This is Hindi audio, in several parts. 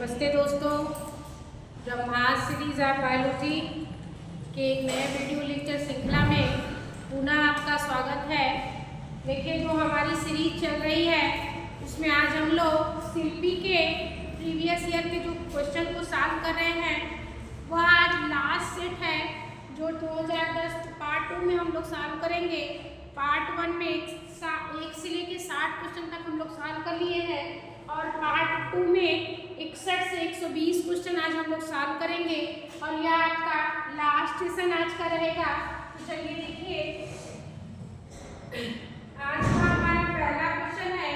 नमस्ते दोस्तों, ब्रह्मास्त्र सीरीज ऑफ बायोलॉजी के एक नए वीडियो लेक्चर श्रृंखला में पुनः आपका स्वागत है। देखिए, जो हमारी सीरीज चल रही है उसमें आज हम लोग शिल्पी के प्रीवियस ईयर के जो क्वेश्चन को सॉल्व कर रहे हैं वह आज लास्ट सेट है जो 2010 पार्ट 2 में हम लोग सॉल्व करेंगे। पार्ट 1 में 1 से लेके 60 क्वेश्चन तक हम लोग सॉल्व कर लिए हैं और पार्ट 2 में 61 से 120 क्वेश्चन आज हम लोग सॉल्व करेंगे और यह आपका लास्ट सेशन आज का रहेगा। तो चलिए देखिए, आज का हमारा पहला क्वेश्चन है,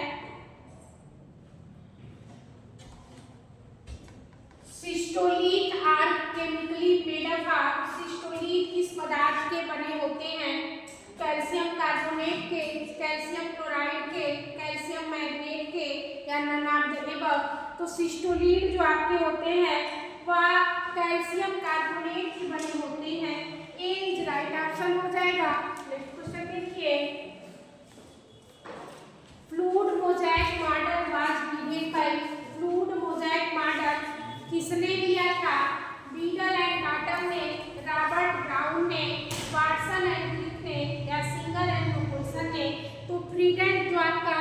सिस्टोलीथ आर केमिकली मेड ऑफ। सिस्टोलीथ किस पदार्थ के बने होते हैं? कैल्शियम कार्बोनेट के, कैल्शियम क्लोराइड के, कैल्शियम मैग्नेट के या नन ऑफ द अबव। तो सिस्टोलीथ जो आपके होते हैं वह कैल्शियम कार्बोनेट के बने होते हैं। ए इज राइट ऑप्शन हो जाएगा। नेक्स्ट क्वेश्चन देखिए, fluid mosaic model was given by. Fluid mosaic model किसने दिया था? बीडल एंड डॉटम ने, रॉबर्ट ब्राउन ने, वाटसन एंड क्रिक ने या सिंगर एंड प्रोपोर्शन ने। तो फ्रीडेंट जो आपका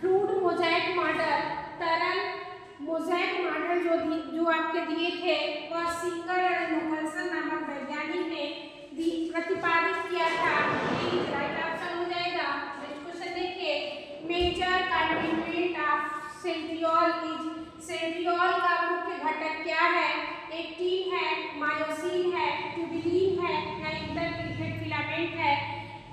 फ्लूइड मोज़ेक मॉडल, तरल मोज़ेक मॉडल जो आपके दिए थे वह सिंगर एंड प्रोपोर्शन नामक वैज्ञानिक ने प्रतिपादित किया था। ये राइट ऑप्शन हो जाएगा। नेक्स्ट क्वेश्चन देखिए, major constituent of centriole is. Centriole का मुख्य घटक क्या है? एक्टिन है, मायोसिन है, ट्यूबिलिन है या इंटरमीडिएट फिलामेंट है।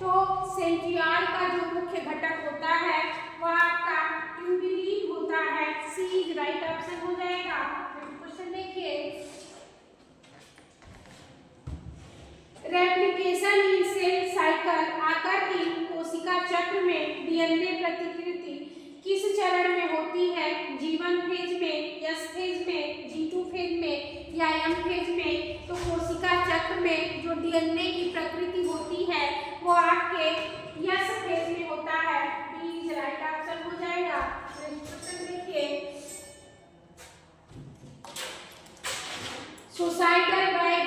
तो सेंट्रियोल का जो मुख्य घटक होता है वह आपका ट्यूबिलिन होता है। सी इज राइट ऑप्शन हो जाएगा। क्वेश्चन देखिए, रेप्लिकेशन इन सेल साइकिल आकर इन कोशिका चक्र में डीएनए प्रतिकृति किस चरण में होती है? G1 फेज में, S फेज में, G2 फेज में या M फेज में। तो कोशिका चक्र में जो डीएनए की प्रकृति होती है वो आपके S फेज में होता है। B इज राइट ऑप्शन हो जाएगा। क्वेश्चन देखिए, suicidal bag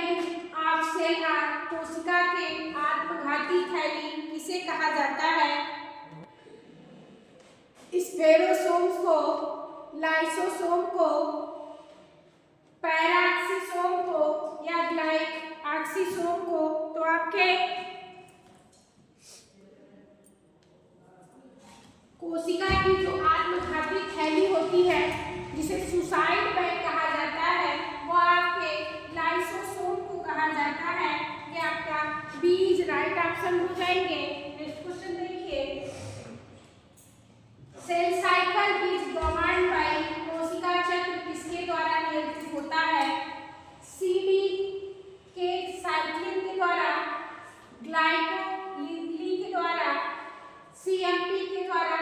of cell are. कोशिका के आत्मघाती थैली किसे कहा जाता है? स्पेरोसोम्स को, लाइसोसोम को, पैराक्सीसोम को या ग्लाइकॉक्सीसोम को। तो आपके कोशिका की जो आत्मघाती थैली होती है जिसे सुसाइड बैग कहा जाता है वो आपके लाइसोसोम को कहा जाता है। ये आपका बी इज राइट ऑप्शन हो जाएंगे। नेक्स्ट क्वेश्चन देखिए, cell cycle is governed by. कोशिका चक्र किसके द्वारा नियंत्रित होता है? सीडी के साइक्लिन के द्वारा, ग्लाइकोलिसिस के द्वारा, सीएमपी के द्वारा।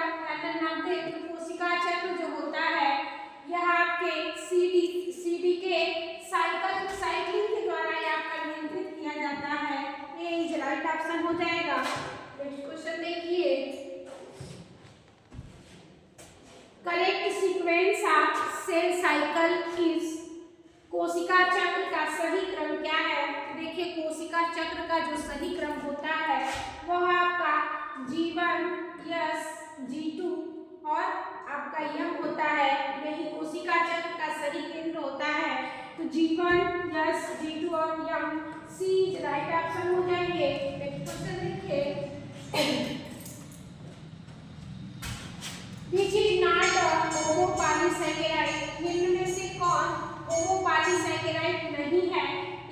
तो कोशिका चक्र जो होता है यह आपके सीडी के साइक्लिन के द्वारा यह आपका नियंत्रित किया जाता है। ये इज राइट ऑप्शन हो जाएगा। नेक्स्ट क्वेश्चन देखिए, correct sequence of cell cycle is. कोशिका चक्र का सही क्रम क्या है? देखिए, कोशिका चक्र का जो सही क्रम होता है वह आपका G1, S, G2 और आपका M होता है। यही कोशिका चक्र का सही केंद्र होता है। तो G1, S, G2 और M, C is right option हो जाएंगे। नेक्स्ट क्वेश्चन देखिए, Which is not a homopolysaccharides। निम्न में से कौन होमोपॉलीसैकेराइड नहीं है?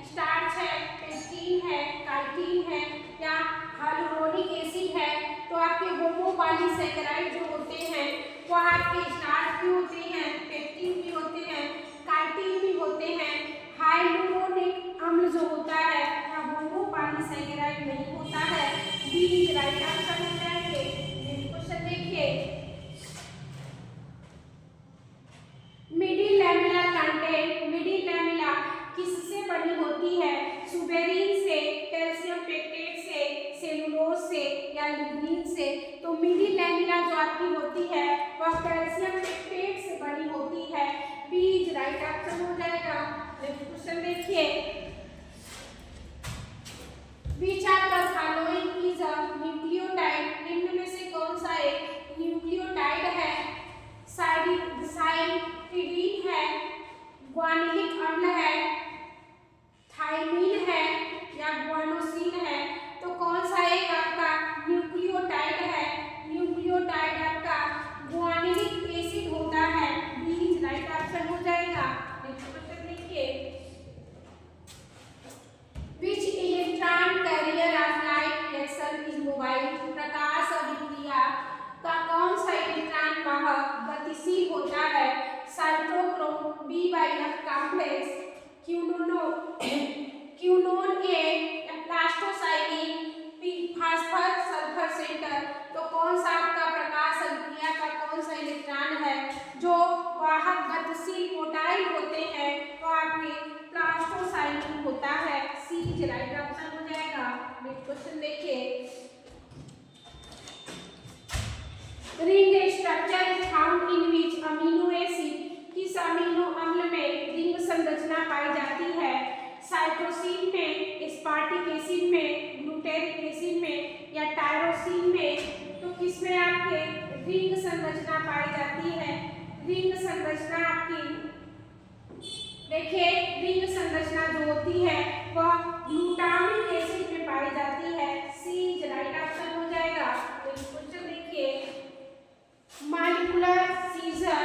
स्टार्च है, पेक्टिन है, काइटिन है या हाइलुरोनिक एसिड है। तो आपके होमोपॉलीसैकेराइड जो होते हैं वो आपके स्टार्च भी होते हैं, पेक्टिन भी होते हैं, काइटिन भी होते हैं। हाइलुरोनिक अम्ल जो होता है वह होमोपॉलीसैकेराइड नहीं होता है। बी इज राइट आंसर हो जाएंगे। नेक्स्ट क्वेश्चन देखिए, middle lamella content. Middle lamella किससे बनी होती है? सुबेरिन से, कैल्शियम पेक्टेट से, सेलुलोज से या लिग्निन से। तो मिडिल लैमेला जो आपकी होती है वह कैल्शियम पेक्टेट से बनी होती है। बी इज राइट नाइट्रिडीन है, ग्वानिलिक अम्ल है, थायमीन है या ग्वानोसिन है। तो कौन सा एक आपका न्यूक्लियोटाइड है? न्यूक्लियोटाइड आपका ग्वानिलिक एसिड होता है। बी इज राइट आंसर हो जाएगा। नेक्स्ट क्वेश्चन देखिए, which electron carrier of light reaction is mobile? प्रकाश अभिक्रिया का कौन सा इलेक्ट्रॉन वाहक गतिशील होता है? Cytochrome, b by f complex, quinone A, plastocyanin, phosphor sulphur centre. तो कौन सा आपका प्रकाश अभिक्रिया का कौन सा इलेक्ट्रॉन है जो वाहक गतिशील मोटाइल होते हैं? वो आपके प्लास्टोसाइलिन होता है। सी इज राइट आंसर हो जाएगा। नेक्स्ट क्वेश्चन देखिए, ring structure is found in which amino acid? किस अमीनो अम्ल में रिंग संरचना पाई जाती है? साइटोसिन में, एस्पार्टिक एसिड में, ग्लूटेरिक एसिड में या टायरोसिन में? तो किसमें आपके रिंग संरचना पाई जाती है? रिंग संरचना आपकी देखिए, रिंग संरचना जो होती है वह ग्लूटामिक एसिड में पाई जाती है। सी इज राइट आंसर हो जाएगा। क्वेश्चन देखिए, मॉलिक्यूलर सीजर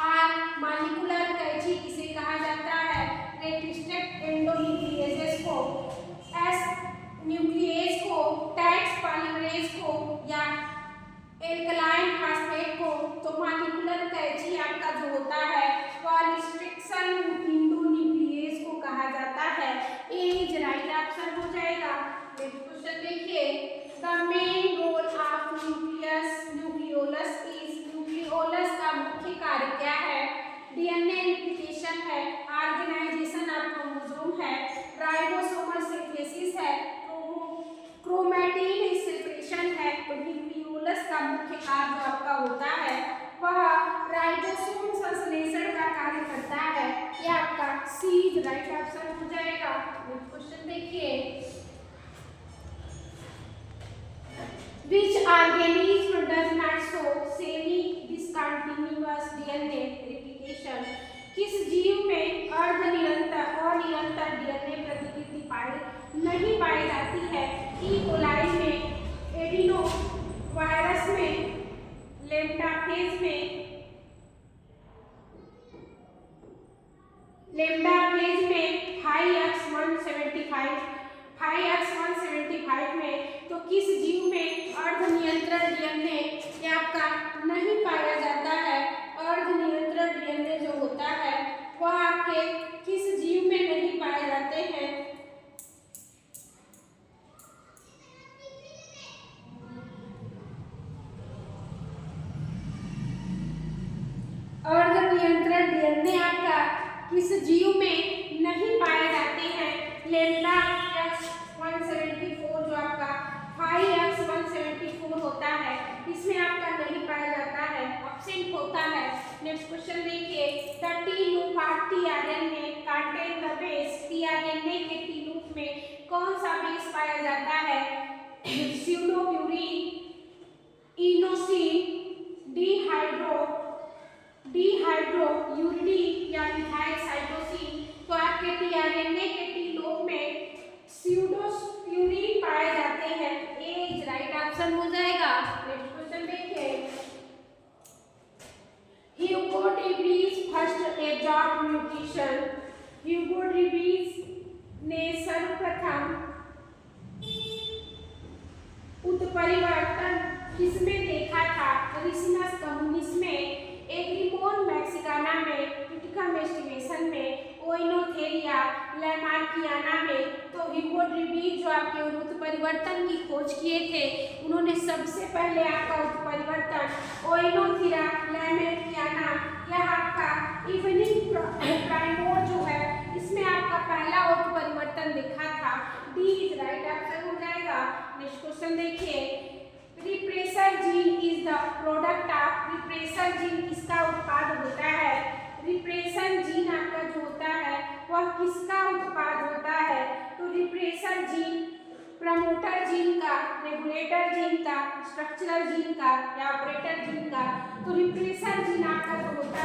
और मॉलिक्यूलर कैंची किसे कहा जाता है? रेस्ट्रिक्ट एंडोन्यूक्लियेजेस को, एस न्यूक्लियेज को, टैक्स पॉलीमरेज को या एल्कलाइन फास्फेट को? तो मॉलिक्यूलर कैंची आपका जो होता है वह रिस्ट्रिक्शन एंडोन्यूक्लियेज को कहा जाता है। ए इज राइट आंसर हो जाएगा। नेक्स्ट क्वेश्चन देखिए, the main role of nucleolus is? Nucleolus का मुख्य कार्य क्या है? डीएनए रिप्लिकेशन है, ऑर्गेनाइजेशन ऑफ क्रोमोसोम है, राइबोसोमल सिंथेसिस है, क्रोमैटिन सेपरेशन है। तो न्यूक्लियोलस का मुख्य कार्य जो आपका होता है वह राइबोसोम संश्लेषण का कार्य करता है। यह आपका सी इज राइट आंसर हो जाएगा। नेक्स्ट क्वेश्चन देखिए, which organism does not show semi discontinuous DNA replication? किस जीव में अनिरंतर डीएनए प्रतिकृति नहीं पाई जाती है? ई कोलाई में, एडिनो वायरस में, लेम्डाफेज में, X175 में। तो किस जीव में अर्धनियंत्रण डीएनए ये आपका नहीं पाया जाता है? अर्धनियंत्रण डीएनए जो होता है वह आपके किस जीव में नहीं पाए जाते हैं? अर्धनियंत्रण डीएनए आपका किस जीव में नहीं पाए जाते हैं? लेम्डा X174 जो आपका 5X174 होता है, इसमें आपका नहीं पाया जाता है, एब्सेंट होता है। नेक्स्ट क्वेश्चन देखिए, the T loop of tRNA contain the base? TRNA के टी लूप में कौन सा बेस पाया जाता है? स्यूडोप्यूरिन, इनोसिन, डिहाइड्रोयूरिडी या मिथाइल साइटोसिन? तो आपके टीआरएनए के टी लूप में स्यूडोप्यूरिन पाए जाते हैं। ए इज राइट आंसर हो जाएगा। नेक्स्ट क्वेश्चन देखिए, ह्यूगो डीब्रीज फर्स्ट एब्जॉर्ब न्यूट्रिशन? ह्यूगो डीब्रीज ने सर्वप्रथम उत्परिवर्तन किसमें देखा था? रिसिनस कम्युनिस में, एग्रीमोन मैक्सिकाना में, क्रिटिकम एस्टिमेशन में, ओइनोथेरिया लैमार्कियाना में? तो ह्यूगो डीब्रीज जो आपके उत्परिवर्तन की खोज किए थे, उन्होंने सबसे पहले आपका उत्परिवर्तन ओइनोथेरिया लैमार्कियाना, यह आपका इवनिंग प्राइमोर जो है इसमें आपका पहला उत्परिवर्तन देखा था। डी इज राइट आंसर हो जाएगा। नेक्स्ट क्वेश्चन देखिए, repressor gene is the product of? Repressor gene किसका उत्पाद होता है? रिप्रेसर जीन आपका जो होता है वह किसका उत्पाद होता है? तो रिप्रेसर जीन प्रमोटर जीन का, रेगुलेटर जीन का, स्ट्रक्चरल जीन का या ऑपरेटर जीन का? तो रिप्रेसर जीन आपका जो होता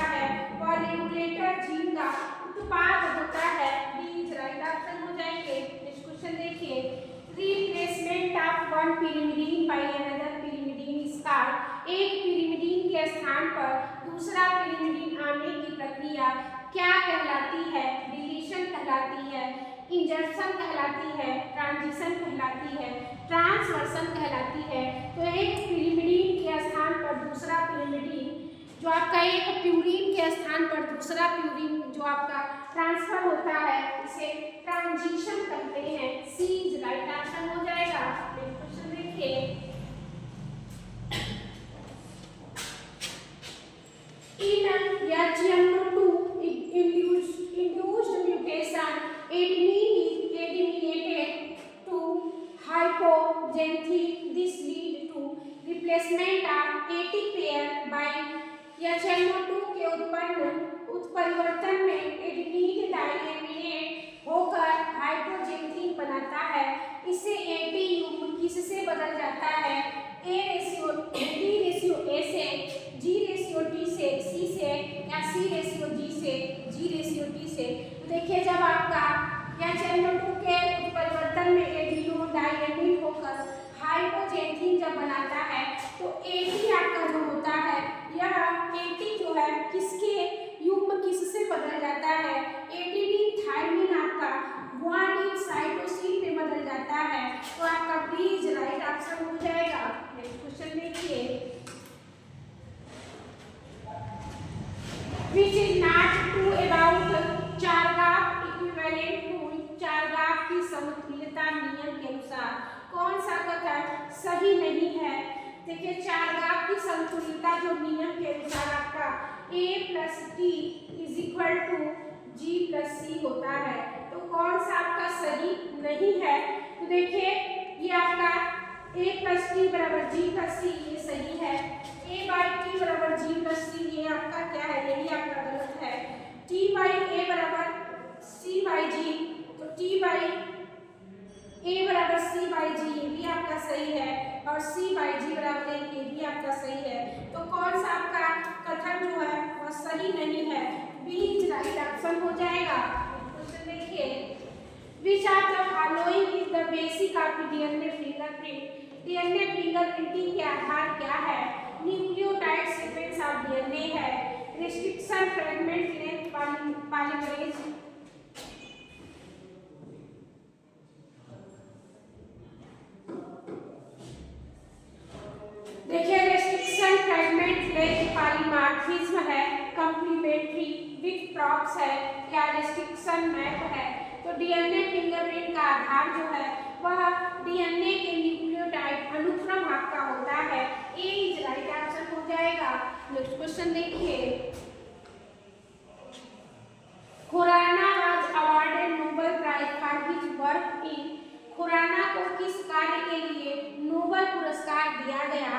one pyrimidine by another pyrimidine is called। एक pyrimidine के स्थान पर दूसरा pyrimidine आने की प्रक्रिया क्या कहलाती है? डिलीशन कहलाती है, इंजर्शन कहलाती है, ट्रांजिशन कहलाती है, ट्रांसवर्सन कहलाती है। तो एक pyrimidine के स्थान पर दूसरा pyrimidine, जो आपका एक प्यूरिन के स्थान पर दूसरा प्यूरिन जो आपका ट्रांसफर होता है, इसे ट्रांजिशन कहते हैं। सी इज राइट आंसर हो जाएगा। नेक्स्ट क्वेश्चन देखिए, इन HMO2 induced mutation adenine is eliminated to hypoxanthine। This lead to replacement of AT pair by HMO2 के उत्परिवर्तन में एडेनिन डाइएमिनेट होकर हाइड्रोजेंथीन बनाता है। इसे एटी युग्म किससे बदल जाता है? डी रेशियो ए से, जी रेशियो टी से, सी से, या सी रेशियो जी से, जी रेशियो टी से। तो देखिए, जब आपका HMO2 के उत्परिवर्तन में एडिनो डाइएमिन होकर हाइड्रोजेंथीन जब बनाता है, तो एटी आपका जो होता है, यह एटी जो है किसके युग्म किससे बदल जाता है? एडिनिन थायमिन आपका गुआनिन साइटोसिन में बदल जाता है। तो आपका बी इज राइट आंसर हो जाएगा। नेक्स्ट क्वेश्चन देखिए, which is not true about Chargaff equivalent rule. Chargaff की समतुल्यता नियम के अनुसार कौन सा कथन सही नहीं है? देखिए, चार्गाफ की समतुल्यता जो नियम के अनुसार आपका a plus T is equal to G plus C होता है। तो कौन सा आपका सही नहीं है? तो देखिए, ये आपका a प्लस टी बराबर जी प्लस सी, ये सही है। a बाई टी बराबर जी प्लस सी, ये आपका क्या है? यही आपका गलत है। t बाई ए बराबर सी बाई जी, तो t बाई a बराबर c बाई जी, ये भी आपका सही है, और c बाई जी बराबर ये भी आपका सही है। तो कौन सा आपका कथन जो है वह सही नहीं है? बी इज राइट आंसर हो जाएगा। क्वेश्चन देखिए, विच of the following is the basic of DNA fingerprint. DNA fingerprinting के आधार क्या है? न्यूक्लियोटाइड सीक्वेंस ऑफ डीएनए है, रिस्ट्रिक्शन फ्रेगमेंट लेंथ पॉलीमरेज, देखिए रेस्ट्रिक्शन फ्रेगमेंट लेंथ पॉलीमॉर्फिज्म है, कंप्लीमेंट्री विथ प्रॉप्स है, या रेस्ट्रिक्शन मैप है। तो डीएनए फिंगरप्रिंट का आधार जो है वह डीएनए के न्यूक्लियोटाइड अनुक्रम आपका होता है। ए इज राइट आंसर हो जाएगा। नेक्स्ट क्वेश्चन देखिए, Khurana was awarded Nobel prize for his work in. Khurana को किस कार्य के लिए नोबेल पुरस्कार दिया गया?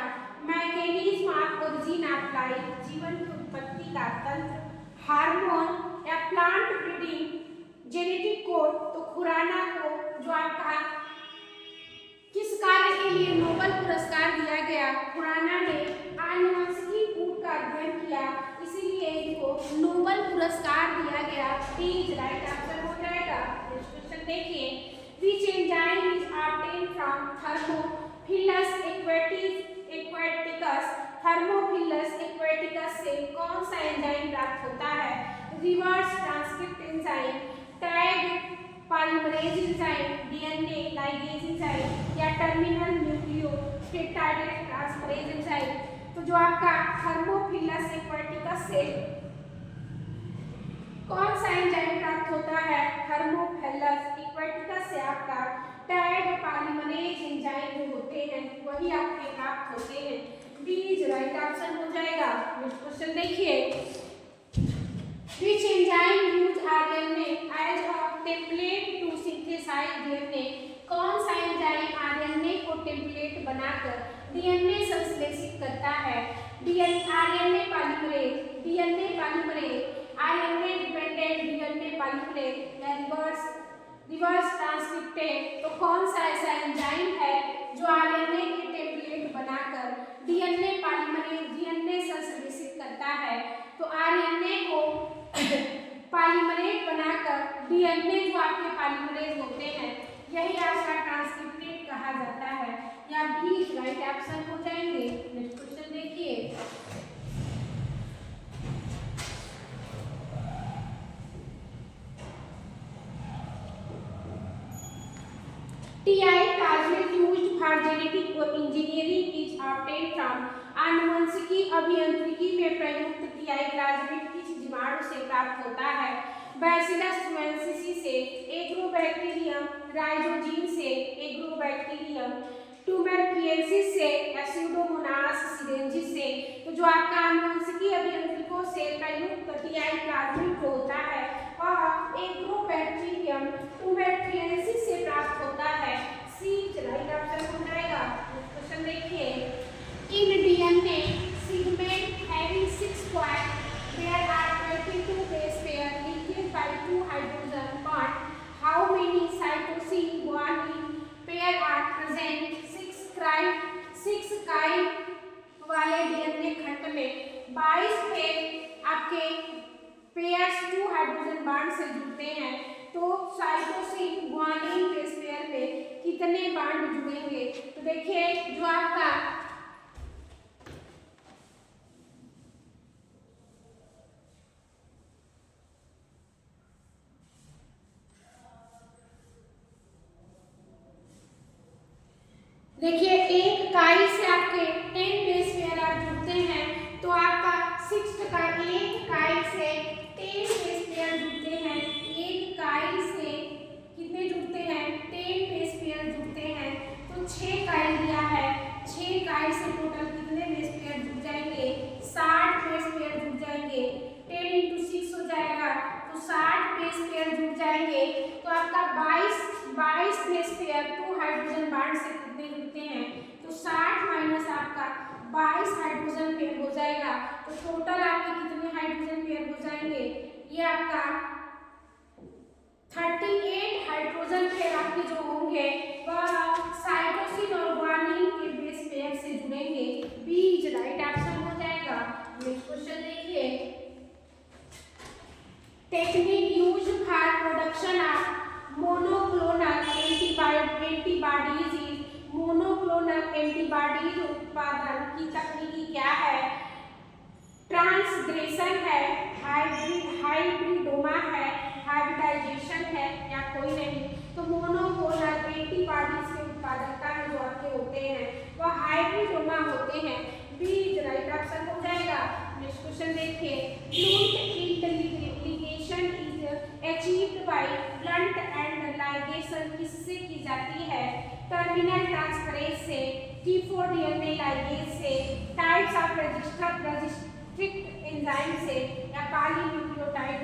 Mechanism of origin of life, जीवन की उत्पत्ति का तंत्र, हार्मोन, या प्लांट ब्रीडिंग, जेनेटिक कोड। तो खुराना को जो आपका किस कार्य के लिए नोबेल पुरस्कार दिया गया? खुराना ने आनुवंशिकी कूट का अध्ययन किया, इसीलिए इनको नोबेल पुरस्कार दिया गया। डी इज राइट आंसर हो जाएगा। नेक्स्ट क्वेश्चन देखिए, which enzyme is obtained from Thermophilus aquaticus। Thermophilus aquaticus से कौन सा एंजाइम प्राप्त होता है? Reverse transcript enzyme, tag polymerase enzyme, DNA ligase enzyme, या टर्मिनल न्यूक्लियोटाइड ट्रांसफरेज एंजाइम। तो जो आपका थर्मोफिलस एक्वाटिकस से कौन सा एंजाइम प्राप्त होता है? थर्मोफिलस एक्वाटिकस से आपका टैग पॉलीमरेज एंजाइम जो होते हैं वही आपके प्राप्त होते हैं। बी इज राइट आंसर हो जाएगा। नेक्स्ट क्वेश्चन देखिए, which enzyme use RNA as a template to synthesize DNA। कौन सा एंजाइम आरएनए को टेम्पलेट बनाकर डीएनए संश्लेषित करता है? RNA polymerase, DNA polymerase, RNA dependent DNA polymerase, या रिवर्स ट्रांसक्रिप्टेज। तो कौन सा ऐसा एंजाइम है जो आरएनए के टेम्पलेट बनाकर डीएनए पॉलीमरेज डीएनए संश्लेषित करता है? तो आरएनए को पॉलीमरेज बनाकर डीएनए जो आपके पॉलीमरेज होते हैं, यही आपका ट्रांसक्रिप्टेज कहा जाता है। या बी राइट ऑप्शन हो जाएंगे। नेक्स्ट क्वेश्चन देखिए, TI plasmid used for genetic engineering is obtained from आनुवंशिकी अभियांत्रिकी में प्रयुक्त TI प्लाज्मिड किस जीवाणु से प्राप्त होता है? बैसिलस तुमेंसिसी से, एग्रोबैक्टीरियम राइजोजीन से, एग्रोबैक्टीरियम टुबरकुलेंसिस से, एसिडोमोनास सिरेंजिस से। तो जो आपका आनुवंशिकी अभियांत्रिकों से प्रयुक्त TI प्लाज्मिड जो होता है वह एग्रोबैक्टीरियम टुबरकुलेंसिस से प्राप्त होता है। सी राइट ऑप्शन हो जाएगा। क्वेश्चन देखिए, इन DNA segment having 6 points there are 22 base pair linked by 2 hydrogen bond. How many cytosine guanine pair are present? 6 काई वाले DNA खंड में 22 पेयर आपके पेयर्स 2 हाइड्रोजन बॉन्ड से जुड़ते हैं। तो साइटोसिन ग्वानिन बेस पेयर में कितने बॉन्ड जुड़ेंगे? तो देखिए जो आपका देखिए एक काई से आपके 10 बेस पेयर आप जुड़ते हैं तो आपका 6 का एक काई से 10 बेस पेयर जुड़ते हैं। एक काई से कितने जुड़ते हैं? 10 बेस पेयर जुड़ते हैं। तो 6 काई दिया है, 6 काई से टोटल कितने बेस पेयर जुड़ जाएंगे? 60 बेस पेयर जुड़ जाएंगे। 10 × 6 हो जाएगा तो 60 बेस पेयर जुड़ जाएंगे। तो आपका 22 बेस पेयर 2 हाइड्रोजन बॉन्ड से कितने जुड़ते हैं? तो 60 माइनस आपका 22 हाइड्रोजन पेयर हो जाएगा। तो टोटल आपके कितने हाइड्रोजन पेयर हो जाएंगे? ये आपका 38 हाइड्रोजन पेयर आपके जो होंगे वह साइटोसिन और ग्वानिन के बेस पेयर से जुड़ेंगे। बी राइट ऑप्शन हो जाएगा। नेक्स्ट क्वेश्चन देखिए, technique used for production of monoclonal antibodies is monoclonal antibodies उत्पादन की तकनीकी क्या है? ट्रांसग्रेशन है, हाइब्रिडोमा है, हाइब्रिडाइजेशन है या कोई नहीं? तो मोनोक्लोनल एंटीबॉडीज के उत्पादकता में जो आपके होते हैं वह हाइब्रिडोमा होते हैं। बी राइट ऑप्शन हो जाएगा। नेक्स्ट क्वेश्चन देखिए, ligation is achieved by blunt and ligation किससे की जाती है? टर्मिनल ट्रांसफरेज से, T4 DNA लाइगेज से, टाइप्स ऑफ रेजिस्ट्रिक्ट एंजाइम से या पॉलीन्यूक्लियोटाइड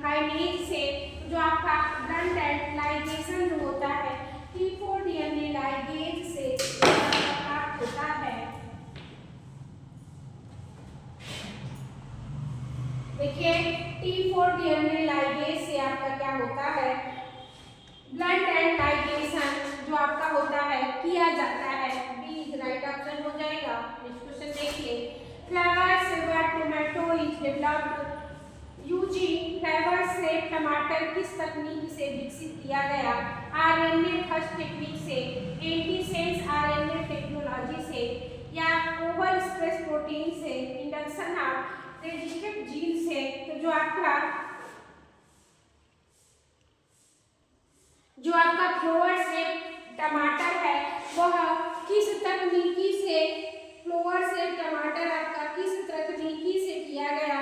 काइनेज से। जो आपका ब्लंट एंड लाइगेशन जो होता है T4 DNA लाइगेज से प्राप्त होता है। देखिए T4 DNA लाइगेज से आपका क्या होता है? ब्लंट एंड लाइगेशन जो आपका होता है किया जाता है। बी राइट ऑप्शन हो जाएगा। नेक्स्ट क्वेश्चन देखिए, flavour silver tomato is developed using flavour से टमाटर किस तकनीक से विकसित किया गया? RNA फर्स्ट टेक्निक से, एंटीसेंस RNA टेक्नोलॉजी से या ओवर एक्सप्रेस प्रोटीन से, इंडक्शन ऑफ रेजिस्टेंट जीन से। तो जो आपका फ्लोवर से टमाटर है वह किस तकनीकी से, फ्लोवर से टमाटर आपका किस तकनीकी से किया गया?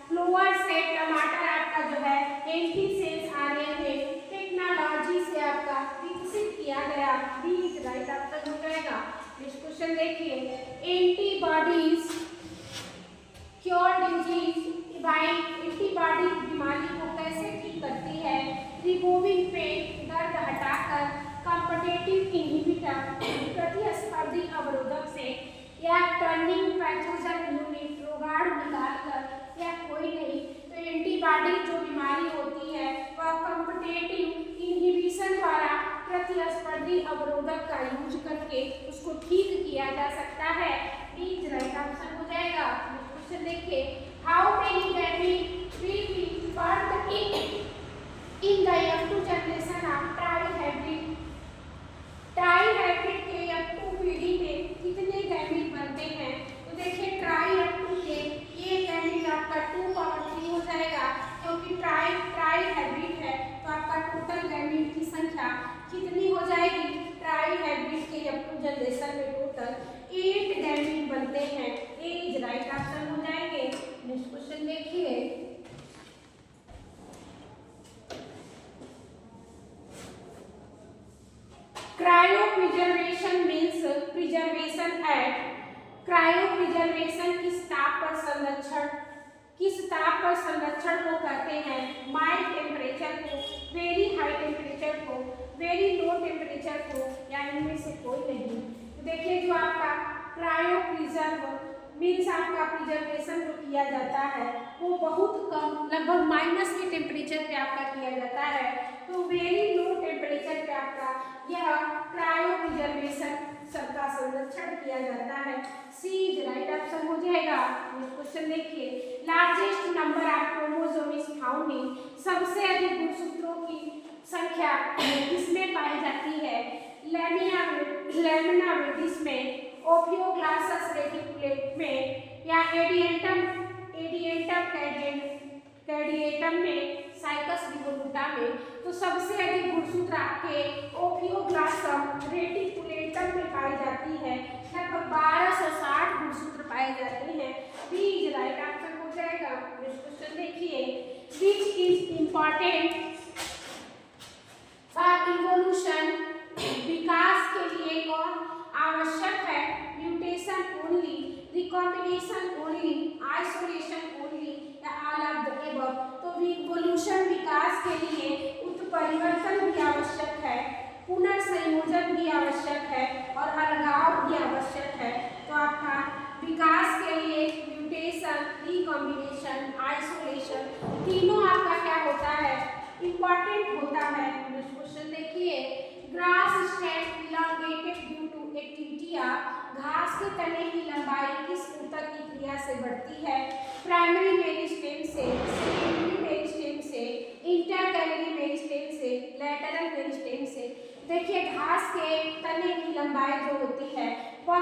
फ्लोवर से टमाटर आपका जो है एंटीसेंस RNA टेक्नोलॉजी से आपका विकसित किया गया। बी राइट ऑप्शन हो जाएगा। नेक्स्ट क्वेश्चन देखिए, antibodies cure disease bye antibody बीमारी को कैसे ठीक करती है? रिमूविंग पेन दर्द हटाकर, कॉम्पिटिटिव इनहिबिटर प्रतिस्पर्धी अवरोधक से या टर्निंग पैथोजन यूनिट रोगाणु निकालकर या कोई नहीं? तो एंटीबॉडी जो बीमारी होती है वह कॉम्पिटिटिव इनहिबिशन द्वारा प्रतिस्पर्धी अवरोधक का यूज करके उसको ठीक किया जा सकता है। बी राइट ऑप्शन हो जाएगा। क्वेश्चन देखिए, how many baby will be birth in the F2 generation of try hybrid किस ताप पर संरक्षण को कहते हैं? माइल्ड टेम्परेचर को, वेरी हाई टेम्परेचर को, वेरी लो टेम्परेचर को, या इनमें से कोई नहीं। तो देखिए जो आपका क्रायो प्रिजर्व मीन्स आपका प्रिजर्वेशन जो किया जाता है वो बहुत कम, लगभग माइनस के टेम्परेचर पे आपका किया जाता है। तो वेरी लो टेम्परेचर पे आपका यह क्रायो प्रिजर्वेशन सबका संरक्षण किया जाता है। सी इज राइट ऑप्शन हो जाएगा। नेक्स्ट क्वेश्चन देखिए, largest number of chromosome is found in, सबसे अधिक गुणसूत्रों की संख्या किसमें पाई जाती है? लैमिना विडिस में, ओफियोक्लासस रेटिकुलेट में, या एडिएंटम कैडिएटम में, साइकस रिवोल्यूटा में। तो सबसे अधिक गुणसूत्र आपके ओफियोक्लासम रेटिकुलेटम में पाई जाती है, लगभग 1260 गुणसूत्र पाए जाते हैं। बी इज राइट आंसर हो जाएगा। नेक्स्ट क्वेश्चन देखिए, which is important for evolution, विकास के लिए कौन आवश्यक है? Mutation only, recombination only, isolation only, या ऑल ऑफ द अबव। तो इवोल्यूशन विकास के लिए उत्परिवर्तन भी आवश्यक है, पुनर्संयोजन भी आवश्यक है, और अलगाव भी आवश्यक है। तो आपका विकास के लिए म्यूटेशन, रिकॉम्बिनेशन, आइसोलेशन तीनों आपका क्या होता है? इम्पॉर्टेंट होता है। नेक्स्ट क्वेश्चन देखिए, grass stem elongated due to activity of, घास के तने की लंबाई किस ऊतक की क्रिया से बढ़ती है? प्राइमरी मेरिस्टेम से, सेकेंडरी मेरिस्टेम से, इंटरकैलरी मेरिस्टेम से, लैटरल मेरिस्टेम से। देखिए घास के तने की लंबाई जो होती है वह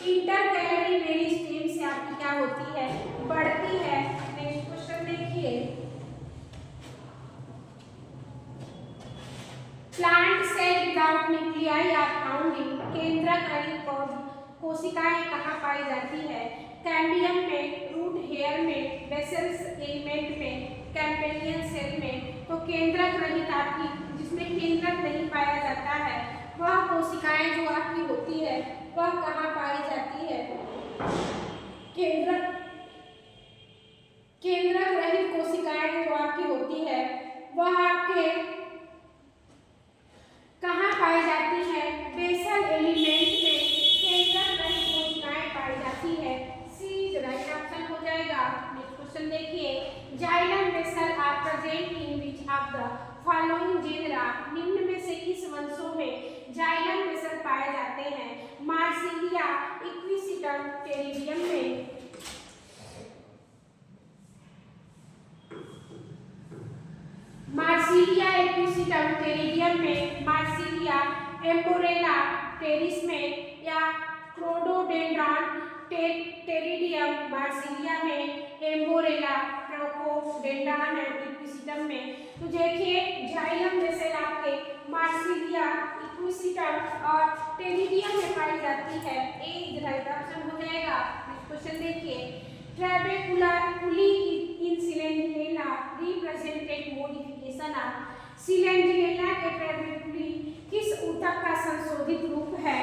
इंटरकैलरी मेरिस्टेम से आपकी क्या होती है? बढ़ती है। नेक्स्ट क्वेश्चन देखिए, plant cell without nuclei are found in, केंद्रक रहित कोशिकाएं कहाँ पाई जाती है? कैम्बियम में, रूट हेयर में, बेसल्स एलिमेंट में, कैम्पेनियन सेल में। तो केंद्रक रहित आपकी जिसमें केंद्रक नहीं पाया जाता है वह कोशिकाएं जो आपकी होती है वह कहाँ पाई जाती है? केंद्रक रहित कोशिकाएं जो आपकी होती है वह आपके कहाँ पाई जाती है? बेसल एलिमेंट में केंद्रक रहित कोशिकाएं पाई जाती है। सी इज राइट ऑप्शन हो जाएगा। नेक्स्ट क्वेश्चन देखिए, xylem vessel are present in which of the following genera, निम्न में से किस वंशों में जाइलम वेसल पाए जाते हैं? मार्सिलिया, इक्विसिटम, टेरिडियम में। मार्सिलिया इक्विसिटम टेरिडियम में, मार्सिलिया एम्बोरेला टेरिस में, या क्रोडोडेंड्रॉन टेरिडियम मार्सिलिया में, एम्बोरेला ट्रोकोडेंड्रॉन इक्विसिटम में। तो देखिए जाइलम वेसल आपके मार्सिलिया, इक्विसिटम और टेरिडियम में पाई जाती है। ए इज राइट ऑप्शन हो जाएगा। नेक्स्ट क्वेश्चन देखिए, ट्रैबेकुली इन सिलेंजिएला रिप्रेजेंटेड मोडिफिकेशन ऑफ, सिलेंजिएला के ट्रैबेकुली किस ऊतक का संशोधित रूप है?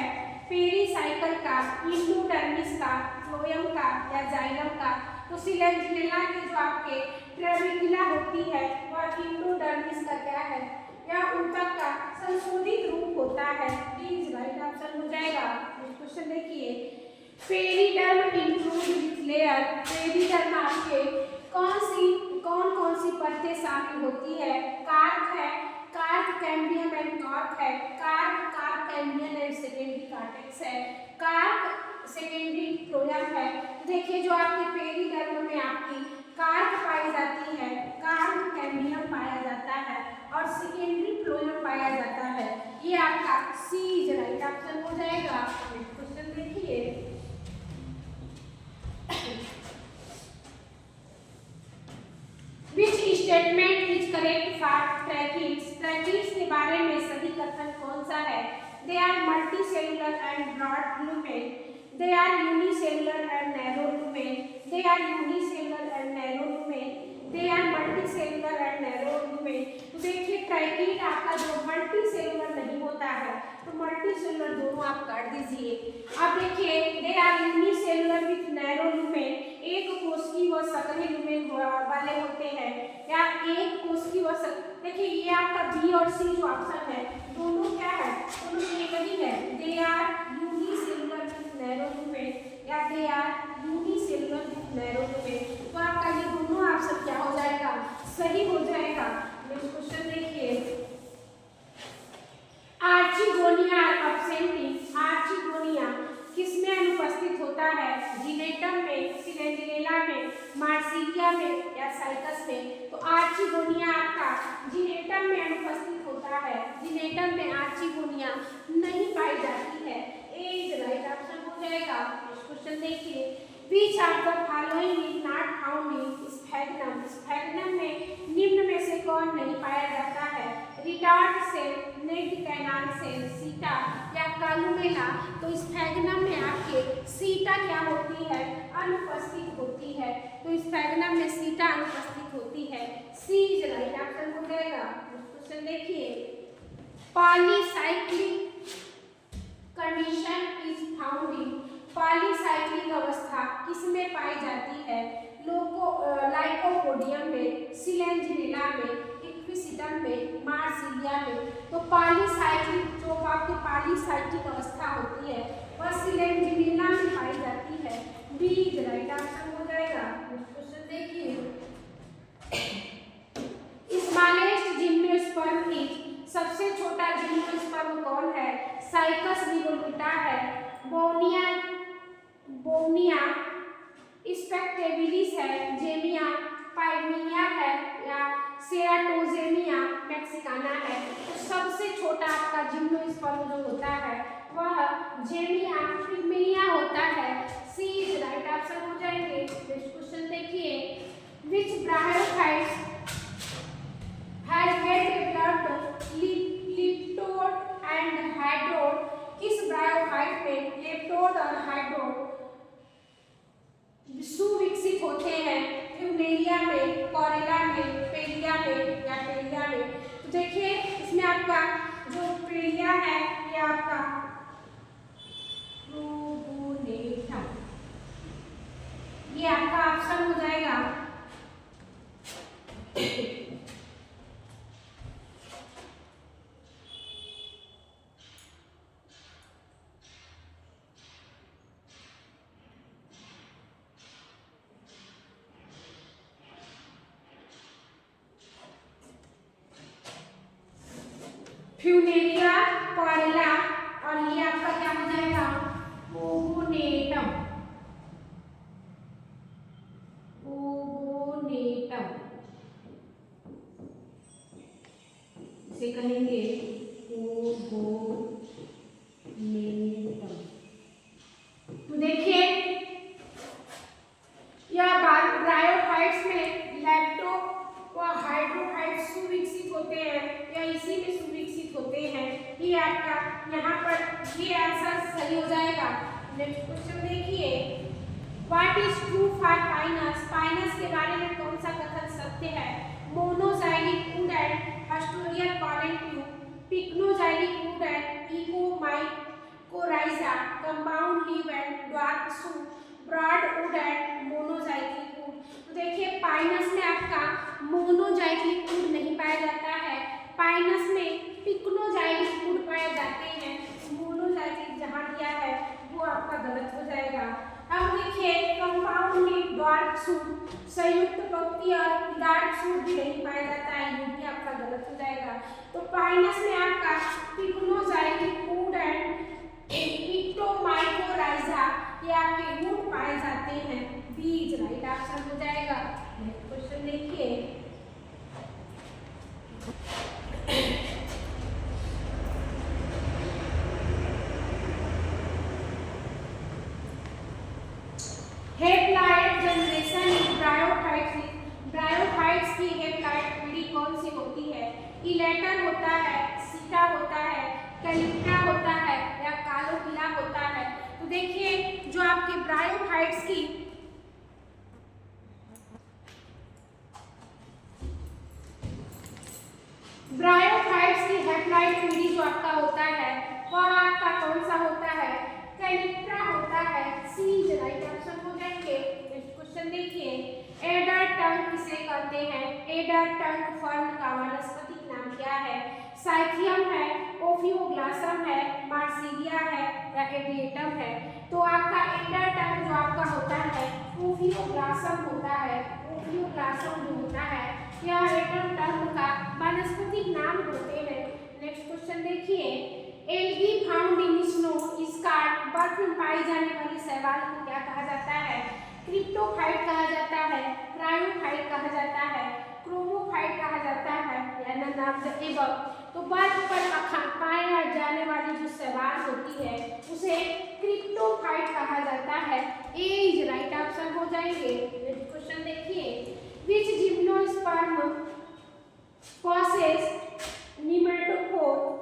पेरिसाइकल का, इंडोडर्मिस का, फ्लोएम का, या जाइलम का। तो सिलेंजिएला के जो आपके ट्रैबेकुला होती है वह इंडोडर्मिस का क्या है? यह ऊतक का संशोधित रूप होता है। डी इज राइट ऑप्शन हो जाएगा। नेक्स्ट क्वेश्चन देखिए, periderm include with layer, periderm आपके कौन सी परतें शामिल होती है? कार्क है, कार्क कैम्बियम एंड कॉर्क है, cork cambium and secondary cortex है, कार्क सेकेंडरी फ्लोएम है। देखिए जो आपके पेरिडर्म में आपकी कार्क पाई जाती है, कार्क कैम्बियम पाया जाता है और सेकेंडरी फ्लोएम पाया जाता है। ये आपका सी इज राइट ऑप्शन हो जाएगा। नेक्स्ट क्वेश्चन देखिए, Which statement is correct for tracheids? Tracheids के बारे में सही कथन कौन सा है? They are multicellular and broad lumen. They are unicellular and narrow lumen. They are unicellular and narrow lumen. They are multicellular and narrow lumen. तो देखिए ट्रैकीड आपका जो मल्टीसेलुलर नहीं होता है तो मल्टीसेलुलर दोनों आप काट दीजिए। अब देखिए they are cellular with narrow lumen, एक कोशिकीय व सकले लुमेन वाले होते हैं, या एक कोशिकीय व देखिए ये आपका बी और सी जो ऑप्शन है दोनों क्या है, दोनों एक ही है, they are unicellular with narrow lumen या they are unicellular with narrow lumen. तो आपका ये दोनों ऑप्शन क्या हो जाएगा, सही हो जाएगा। नेक्स्ट क्वेश्चन देखिए, आर्चिगोनिया एब्सेंटी, आर्चिगोनिया किसमें अनुपस्थित होता है, जिनेटम में, सिलेंडरेला में, मार्सिलिया में या साइकस में। तो आर्चिगोनिया आपका जिनेटम में अनुपस्थित होता है, जिनेटम में आर्चिगोनिया नहीं पाई जाती है, ए इज राइट ऑप्शन हो जाएगा। क्वेश्चन देखिए, which of the following is not found in sphagnum, sphagnum में निम्न में से कौन नहीं पाया जाता है, retort cell, neck canal cell, seta या कालुमेला। तो स्फैग्नम में आपके सीटा क्या होती है, अनुपस्थित होती है, तो स्फैग्नम में सीटा अनुपस्थित होती है, सी इज राइट ऑप्शन हो जाएगा। क्वेश्चन देखिए, polycyclic condition is found in, polycyclic अवस्था किसमें पाई जाती है, लाइकोपोडियम में, सिलेंजिनेला में, इक्विसिटम में, मार्सिलिया में। तो पॉलीसाइक्लिक जो आपकी पॉलीसाइक्लिक अवस्था होती है वह सिलेंजिनेला में पाई जाती है, बी इज राइट आंसर हो जाएगा। क्वेश्चन देखिए, स्मॉलेस्ट जिम्नोस्पर्म इज, सबसे छोटा जिम्नोस्पर्म कौन है, साइकस निगोमिटा है, बोनिया स्पेक्टेबिलिस है, जेमिया पाइमिया है या सेराटोजेमिया मैक्सिकाना है। तो सबसे छोटा आपका जिम्नोस्पर्म जो होता है वह जेमिया पाइमिया होता है, सी इज राइट ऑप्शन हो जाएंगे। नेक्स्ट क्वेश्चन देखिए, which bryophytes has wet developed leptoid and hydroid, किस ब्रायोफाइट में लेप्टोड और हाइड्रोड सुविकसित होते हैं, फ्यूनेरिया में, कॉरेला में, पेरिया में या पेरिया में। तो देखिए इसमें आपका जो पेरिया है ये आपका प्रोबोनेटा, ये आपका ऑप्शन हो जाएगा। फ्यूनेरिया, कॉरेला और ये आपका क्या हो जाएगा, ओबोनेटम, ओबोनेटम इसे कहेंगे ओबोनेटम। तो देखिए यह ब्रायोफाइट्स में लैक्टो व हाइड्रोफाइट्स सुविकसित होते हैं या इसी में सुविकसित होते हैं, ये आपका यहाँ पर ये आंसर सही हो जाएगा। नेक्स्ट क्वेश्चन देखिए, what is true for Pinus, Pinus के बारे में कौन सा कथन सत्य है, monoxylic wood and haustorial pollen tube, pycnoxylic wood and ectomycorrhiza, compound leaf and dwarf shoot, broad wood and monoxylic wood. तो देखिए पाइनस में आपका मोनोजाइलिक वुड नहीं पाया जाता है, पाइनस में पिक्नोजाइलिक वुड पाए जाते हैं, मोनोजाइलिक जहाँ दिया है वो आपका गलत हो जाएगा। अब देखिए कंपाउंड लीफ, ड्वार्फ शूट, संयुक्त पत्ती और डार्क शूट भी नहीं पाया जाता है, ये भी आपका गलत हो जाएगा। तो पाइनस में आपका पिक्नोजाइलिक वुड एंड इकोमाइकोराइजा ये आपके वुड पाए जाते हैं, बी इज राइट ऑप्शन हो जाएगा। नेक्स्ट क्वेश्चन देखिए, haploid generation is bryophytes, bryophytes की हेप्लॉइड पीढ़ी कौन सी होती है, इलेटर होता है, सीटा होता है, कैलिप्टा होता है या कालोपिला होता है। तो देखिए जो आपके ब्रायोफाइट्स की हेप्लॉइड पीढ़ी जो आपका होता है वह आपका कौन सा होता है, कैलिप्टा होता है, सी इज राइट आंसर देखिए, एडर टंग किसे कहते हैं? एडर टंग फर्न का वानस्पतिक नाम क्या है? साइथियम है, ओफियोग्लासम है, मार्सिलिया है या एडिएटम है? तो आपका एडर टंग जो आपका होता है ओफियोग्लासम होता है। ओफियोग्लासम जो होता है यह एडर टंग का वानस्पतिक नाम होते हैं। नेक्स्ट क्वेश्चन देखिए, एल्गी फाउंड इन स्नो इसका बर्फ में पाई जाने वाली शैवाल को क्या कहा जाता है? क्रिप्टोफाइट कहा जाता है, क्रायोफाइट कहा जाता है, क्रोमोफाइट कहा जाता है या नन ऑफ द एबव। तो बर्फ पर पाया जाने वाली जो शैवाल होती है उसे क्रिप्टोफाइट कहा जाता है। ए इज राइट ऑप्शन हो जाएंगे। नेक्स्ट क्वेश्चन देखिए, विच जिम्नोस्पर्म पॉसेस निमेटोफोर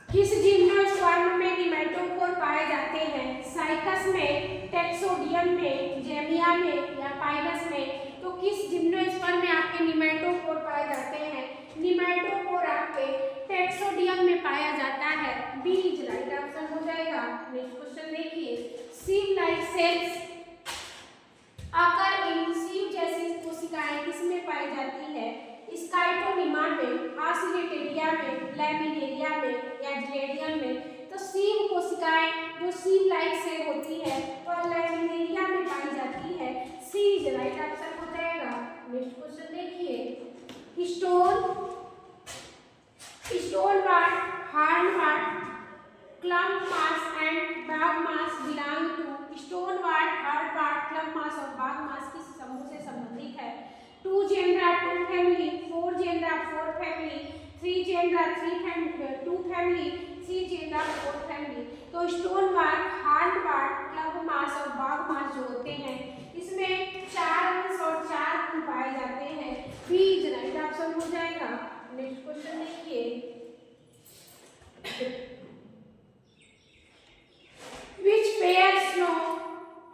किस जिम्नोस्पर्म में निमेटोफोर पाए जाते हैं? साइकस में, टेक्सोडियम में, जेमिया में या पाइलस में? तो किस जिम्नोस्पर्म में आपके निमेटोफोर पाए जाते हैं? निमेटोफोर आपके टेक्सोडियम में पाया जाता है। बी इज राइट ऑप्शन हो जाएगा। नेक्स्ट क्वेश्चन देखिए, सीव लाइक सेल्स आकर इन सीव जैसी कोशिकाएं किसमें पाई जाती है? स्काइटोनिमा में, आसिलेटेरिया में, लैमिनेरिया में या जिलेडियम में? तो सीव कोशिकाएं जो सीव लाइक से होती है वह लैमिनेरिया में पाई जाती है। सी इज राइट आंसर हो जाएगा। नेक्स्ट क्वेश्चन देखिए, stonewort, hornwort, clump moss and bog moss belong to? Stonewort, hornwort, clump moss और बाग मास किस समूह से संबंधित है? 2 genera 2 family, 4 genera 4 family, 3 genera 2 family, 3 genera 4 family. तो stonewort, hornwort, clump moss और बाग मास जो होते हैं इसमें 4 अंश और 4 गुण पाए जाते हैं। बी इज राइट ऑप्शन हो जाएगा। नेक्स्ट क्वेश्चन देखिए, which pairs no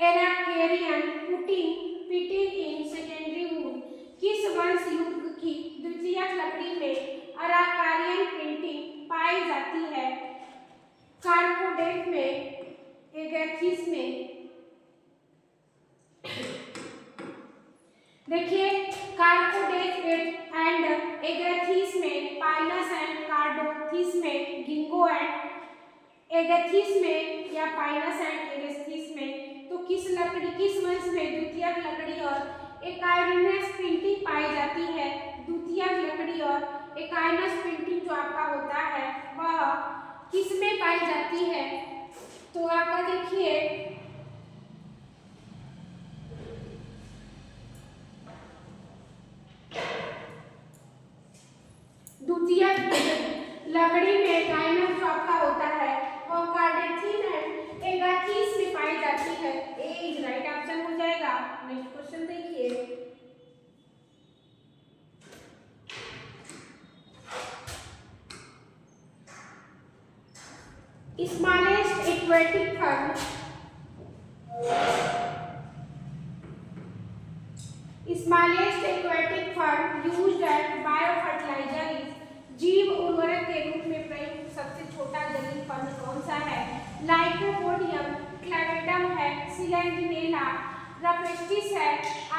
Araucarian fitting in secondary wood? किस वंश युग की द्वितीयक लकड़ी में अराकारियन प्रिंटिंग पाई जाती है? कार्पोडेट में, एगैथिस में? देखिए, कार्पोडेट एंड एगैथिस में, पाइलस एंड कार्डोथिस में, गिंगो एंड एगैथिस में या पाइलस एंड एगैथिस में? तो किस वंश में द्वितीयक लकड़ी और एकाइनस प्रिंटिंग पाई जाती है? द्वितीयक लकड़ी और एकाइनस प्रिंटिंग जो आपका होता है वह किस में पाई जाती है? तो आपका देखिए, द्वितीयक लकड़ी में एकाइनस जो आपका होता है और कार्डेथिन एंड एगाथिस में पाई जाती है। ए इज राइट ऑप्शन हो जाएगा। नेक्स्ट क्वेश्चन देखिए, smallest aquatic fern used at biofertiliser is? जीव उर्वरक के रूप में प्रयुक्त सबसे छोटा जलीय फर्न कौन सा है? लाइकोपोडियम, क्लेवेडम है, सिलेंजिनेला, रपेस्टिस है,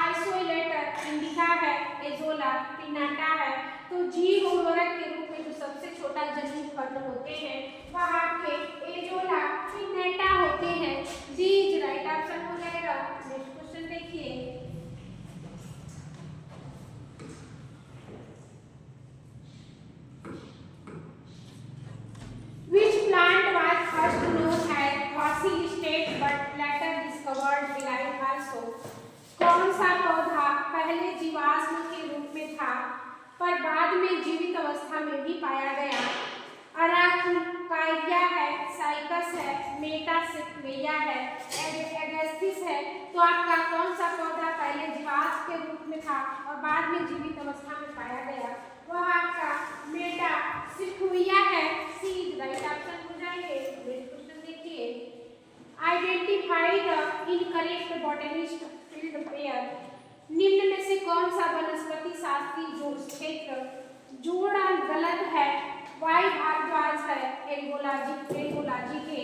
आइसोलेटर, इंडिका है, एजोला, पिनाटा है? तो जीव उर्वरक के रूप में जो सबसे छोटा जलीय फर्न होते हैं वह आपके एजोला, पिनाटा होते हैं। डी इज राइट ऑप्शन हो जाएगा। नेक्स्ट क्वेश्चन देखिए, which plant was first known as fossil state but later discovered alive also? कौन सा पौधा पहले जीवाश्म के रूप में था पर बाद में जीवित अवस्था में भी पाया गया? अराकिनोइडिया है, साइकस है, मेटासिक्वेया है, एगैस्टिस है? तो आपका कौन सा पौधा पहले जीवाश्म के रूप में था और बाद में जीवित अवस्था में पाया गया? वह आपका मेटासिक्वेया है। सी इज राइट ऑप्शन हो जाएंगे। नेक्स्ट क्वेश्चन देखिए, identify the incorrect botanist field pair? निम्न में से कौन सा वनस्पति शास्त्रीय जोड़ क्षेत्र जोड़ गलत है? वाई भारद्वाज है, एल्गोलाजी के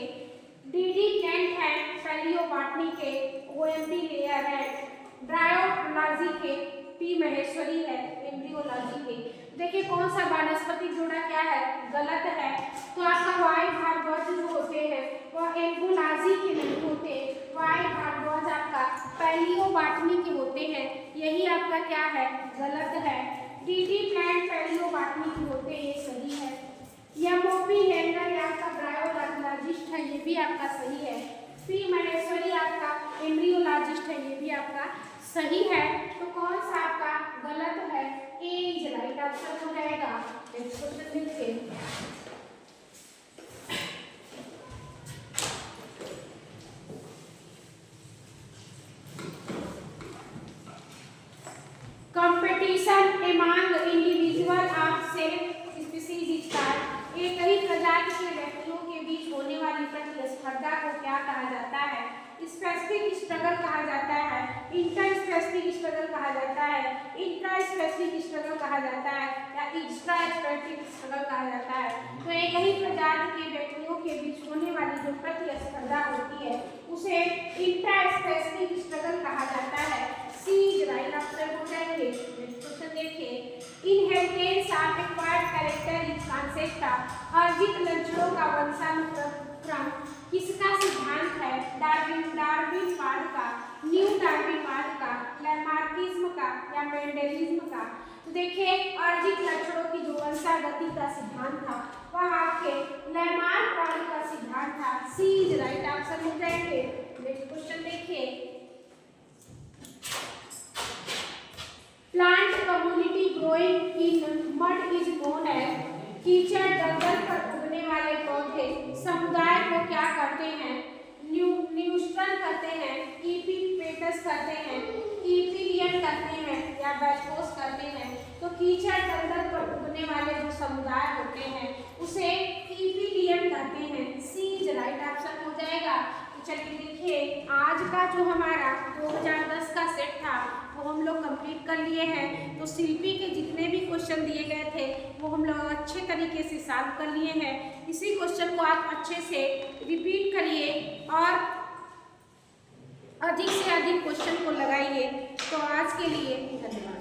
बॉटनी के OMP लेयर है, ब्रायोलॉजी के P महेश्वरी है, एम्ब्रियोलॉजी के। देखिए कौन सा वानस्पतिक जोड़ा क्या है, गलत है। तो आपका वाई भारद्वाज जो होते हैं वह एम्ब्रियोलॉजी के नहीं होते, वाई भारद्वाज आपका पैलियोबॉटनी के होते हैं, यही आपका क्या है, गलत है। DD प्लांट पैलियोबॉटनी के होते हैं, ये सही है। MOP लेंगर आपका ब्रायोलॉजिस्ट है, ये भी आपका सही है। P महेश्वरी आपका एम्ब्रियोलॉजिस्ट है, ये भी आपका सही है। तो कौन सा आपका गलत है, ए इज राइट आंसर हो जाएगा। नेक्स्ट क्वेश्चन देखिए, competition among individual of same species star. एक ही प्रजाति के व्यक्तियों के बीच होने वाली प्रतिस्पर्धा को क्या कहा जाता है, स्पेसिफिक स्ट्रगल कहा जाता है, इंटर स्पेसिफिक स्ट्रगल कहा जाता है, इंट्रा स्पेसिफिक स्ट्रगल कहा जाता है, या एक्स्ट्रा स्पेसिफिक स्ट्रगल कहा जाता है। तो एक ही प्रजाति के व्यक्तियों के बीच होने वाली जो प्रतिस्पर्धा होती है उसे इंट्रा स्पेसिफिक स्ट्रगल कहा जाता है। सी इज राइट आंसर हो जाएंगे। नेक्स्ट क्वेश्चन देखिए, inheritance of acquired character is concept of अर्जित लक्षणों का वंशानुक्रम किसका सिद्धांत है, डार्विनवाद का, न्यू डार्विनवाद का, लैमार्किज्म का, या मेंडेलिज्म का। तो देखिए अर्जित लक्षणों की जो वंशागति का सिद्धांत था वह आपके लैमार्कवाद का सिद्धांत था। सी इज राइट आंसर हो जाएंगे। नेक्स्ट क्वेश्चन देखिए, plant community growing in mud is known as. कीचड़ दलदल पर उगने वाले पौधे समुदाय को क्या करते हैं, न्यूट्रल करते हैं, इपिपेटस करते हैं, इपिलियन करते हैं, या बैथोस करते हैं। तो कीचड़ दलदल पर उगने वाले जो समुदाय होते हैं उसे इपिलियन कहते हैं। सी इज राइट आंसर हो जाएगा। तो चलिए देखिए आज का जो हमारा 2010 का सेट था वो हम लोग कंप्लीट कर लिए हैं। तो शिल्पी के जितने भी क्वेश्चन दिए गए थे वो हम लोग अच्छे तरीके से सॉल्व कर लिए हैं। इसी क्वेश्चन को आप अच्छे से रिपीट करिए और अधिक से अधिक क्वेश्चन को लगाइए। तो आज के लिए धन्यवाद।